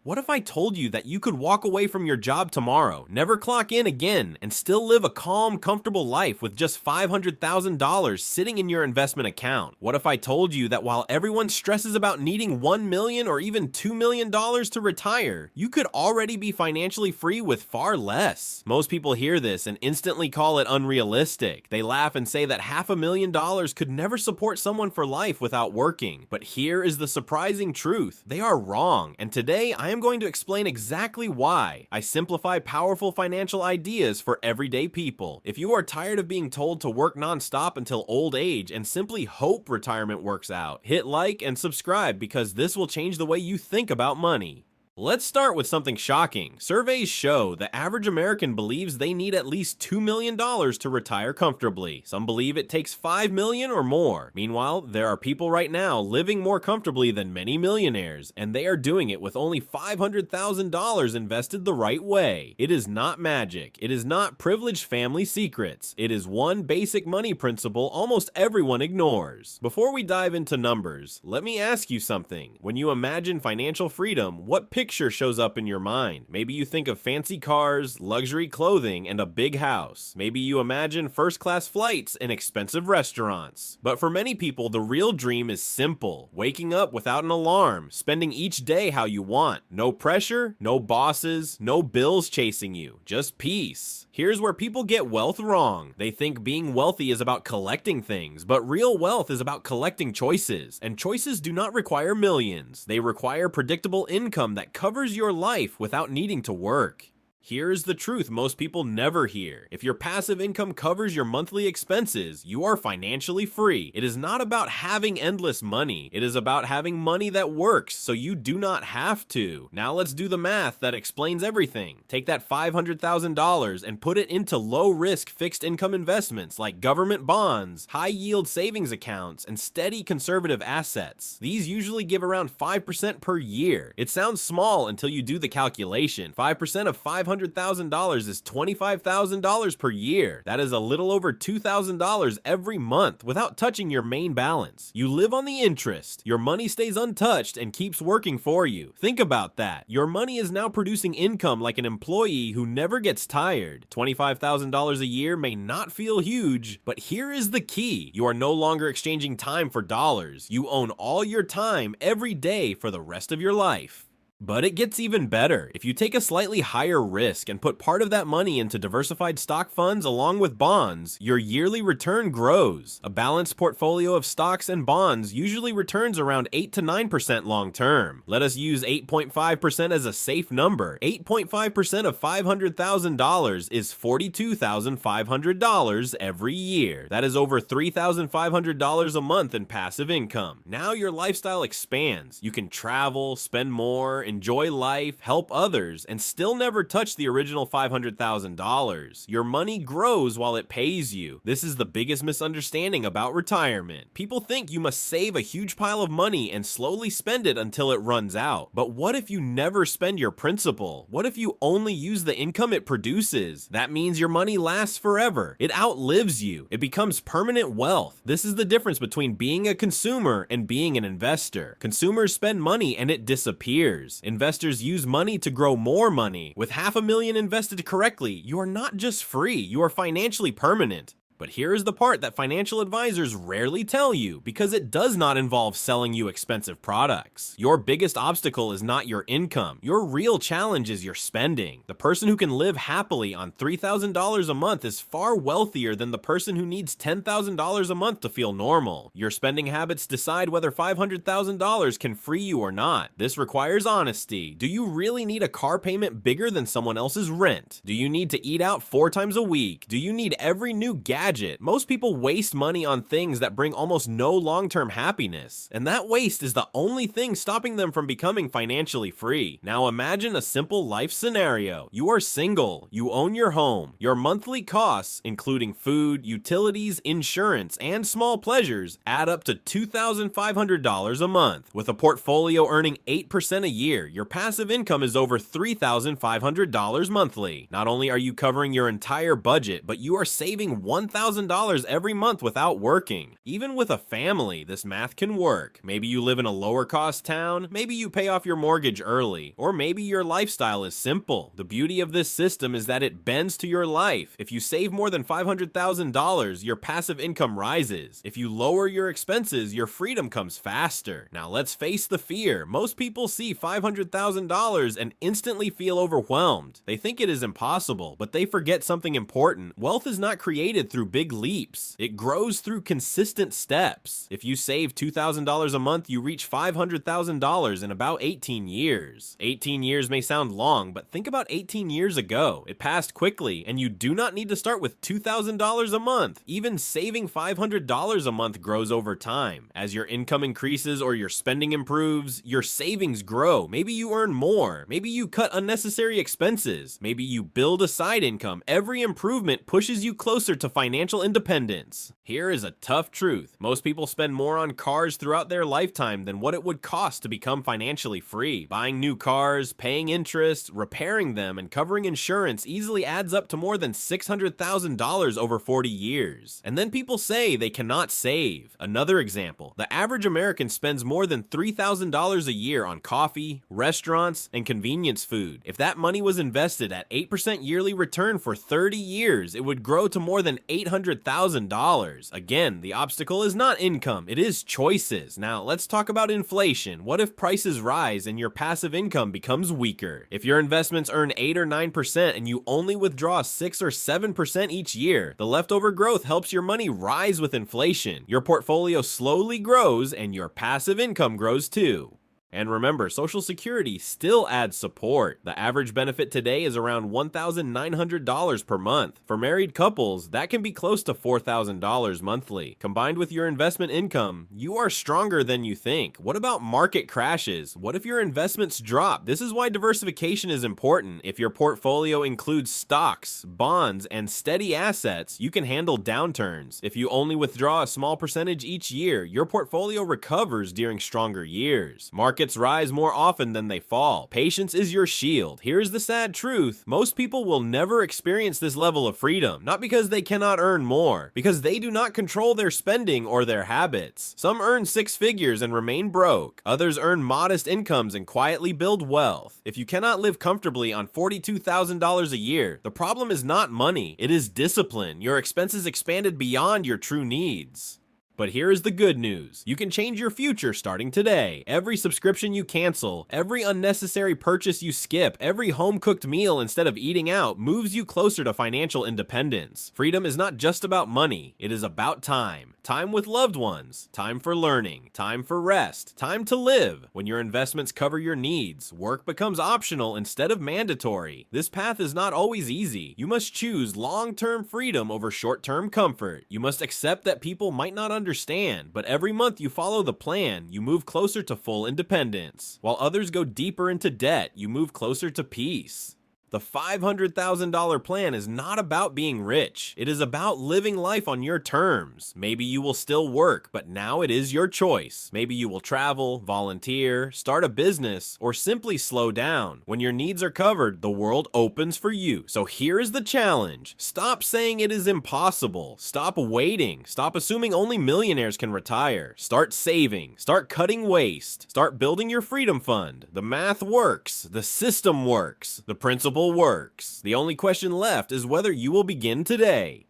What if I told you that you could walk away from your job tomorrow, never clock in again, and still live a calm, comfortable life with just $500,000 sitting in your investment account? What if I told you that while everyone stresses about needing $1 million or even $2 million to retire, you could already be financially free with far less? Most people hear this and instantly call it unrealistic. They laugh and say that $500,000 could never support someone for life without working. But here is the surprising truth. They are wrong, and today I am going to explain exactly why. I simplify powerful financial ideas for everyday people. If you are tired of being told to work non-stop until old age and simply hope retirement works out, hit like and subscribe because this will change the way you think about money. Let's start with something shocking. Surveys show the average American believes they need at least $2 million to retire comfortably. Some believe it takes $5 million or more. Meanwhile, there are people right now living more comfortably than many millionaires, and they are doing it with only $500,000 invested the right way. It is not magic. It is not privileged family secrets. It is one basic money principle almost everyone ignores. Before we dive into numbers, let me ask you something. When you imagine financial freedom, what picture shows up in your mind? Maybe you think of fancy cars, luxury clothing, and a big house. Maybe you imagine first-class flights and expensive restaurants. But for many people, the real dream is simple. Waking up without an alarm, spending each day how you want. No pressure, no bosses, no bills chasing you, just peace. Here's where people get wealth wrong. They think being wealthy is about collecting things, but real wealth is about collecting choices. And choices do not require millions. They require predictable income that covers your life without needing to work. Here's the truth most people never hear. If your passive income covers your monthly expenses, you are financially free. It is not about having endless money. It is about having money that works so you do not have to. Now let's do the math that explains everything. Take that $500,000 and put it into low-risk fixed income investments like government bonds, high-yield savings accounts, and steady conservative assets. These usually give around 5% per year. It sounds small until you do the calculation. 5% of $500,000 is $25,000 per year. That is a little over $2,000 every month without touching your main balance. You live on the interest. Your money stays untouched and keeps working for you. Think about that. Your money is now producing income like an employee who never gets tired. $25,000 a year may not feel huge, but here is the key. You are no longer exchanging time for dollars. You own all your time every day for the rest of your life. But it gets even better. If you take a slightly higher risk and put part of that money into diversified stock funds along with bonds, your yearly return grows. A balanced portfolio of stocks and bonds usually returns around 8 to 9% long term. Let us use 8.5% as a safe number. 8.5% of $500,000 is $42,500 every year. That is over $3,500 a month in passive income. Now your lifestyle expands. You can travel, spend more, enjoy life, help others, and still never touch the original $500,000. Your money grows while it pays you. This is the biggest misunderstanding about retirement. People think you must save a huge pile of money and slowly spend it until it runs out. But what if you never spend your principal? What if you only use the income it produces? That means your money lasts forever. It outlives you. It becomes permanent wealth. This is the difference between being a consumer and being an investor. Consumers spend money and it disappears. Investors use money to grow more money. With $500,000 invested correctly, you are not just free, you are financially permanent. But here is the part that financial advisors rarely tell you, because it does not involve selling you expensive products. Your biggest obstacle is not your income. Your real challenge is your spending. The person who can live happily on $3,000 a month is far wealthier than the person who needs $10,000 a month to feel normal. Your spending habits decide whether $500,000 can free you or not. This requires honesty. Do you really need a car payment bigger than someone else's rent? Do you need to eat out 4 times a week? Do you need every new gadget? Most people waste money on things that bring almost no long-term happiness, and that waste is the only thing stopping them from becoming financially free. Now imagine a simple life scenario. You are single, you own your home, your monthly costs, including food, utilities, insurance, and small pleasures, add up to $2,500 a month. With a portfolio earning 8% a year, your passive income is over $3,500 monthly. Not only are you covering your entire budget, but you are saving $1,000 $1,000 every month without working. Even with a family, this math can work. Maybe you live in a lower cost town, maybe you pay off your mortgage early, or maybe your lifestyle is simple. The beauty of this system is that it bends to your life. If you save more than $500,000, your passive income rises. If you lower your expenses, your freedom comes faster. Now let's face the fear. Most people see $500,000 and instantly feel overwhelmed. They think it is impossible, but they forget something important. Wealth is not created through big leaps. It grows through consistent steps. If you save $2,000 a month, you reach $500,000 in about 18 years. 18 years may sound long, but think about 18 years ago. It passed quickly, and you do not need to start with $2,000 a month. Even saving $500 a month grows over time. As your income increases or your spending improves, your savings grow. Maybe you earn more. Maybe you cut unnecessary expenses. Maybe you build a side income. Every improvement pushes you closer to financial independence. Here is a tough truth. Most people spend more on cars throughout their lifetime than what it would cost to become financially free. Buying new cars, paying interest, repairing them, and covering insurance easily adds up to more than $600,000 over 40 years. And then people say they cannot save. Another example, the average American spends more than $3,000 a year on coffee, restaurants, and convenience food. If that money was invested at 8% yearly return for 30 years, it would grow to more than $800,000. Again, the obstacle is not income, it is choices. Now, let's talk about inflation. What if prices rise and your passive income becomes weaker? If your investments earn 8 or 9% and you only withdraw 6 or 7% each year, the leftover growth helps your money rise with inflation. Your portfolio slowly grows and your passive income grows too. And remember, Social Security still adds support. The average benefit today is around $1,900 per month. For married couples, that can be close to $4,000 monthly. Combined with your investment income, you are stronger than you think. What about market crashes? What if your investments drop? This is why diversification is important. If your portfolio includes stocks, bonds, and steady assets, you can handle downturns. If you only withdraw a small percentage each year, your portfolio recovers during stronger years. Markets rise more often than they fall. Patience is your shield. Here's the sad truth. Most people will never experience this level of freedom, not because they cannot earn more, because they do not control their spending or their habits. Some earn 6 figures and remain broke. Others earn modest incomes and quietly build wealth. If you cannot live comfortably on $42,000 a year, the problem is not money, it is discipline. Your expenses expanded beyond your true needs. But here is the good news. You can change your future starting today. Every subscription you cancel, every unnecessary purchase you skip, every home-cooked meal instead of eating out moves you closer to financial independence. Freedom is not just about money. It is about time. Time with loved ones. Time for learning. Time for rest. Time to live. When your investments cover your needs, work becomes optional instead of mandatory. This path is not always easy. You must choose long-term freedom over short-term comfort. You must accept that people might not understand, but every month you follow the plan, you move closer to full independence. While others go deeper into debt, you move closer to peace. The $500,000 plan is not about being rich. It is about living life on your terms. Maybe you will still work, but now it is your choice. Maybe you will travel, volunteer, start a business, or simply slow down. When your needs are covered, the world opens for you. So here is the challenge. Stop saying it is impossible. Stop waiting. Stop assuming only millionaires can retire. Start saving. Start cutting waste. Start building your freedom fund. The math works. The system works. The principle works. The only question left is whether you will begin today.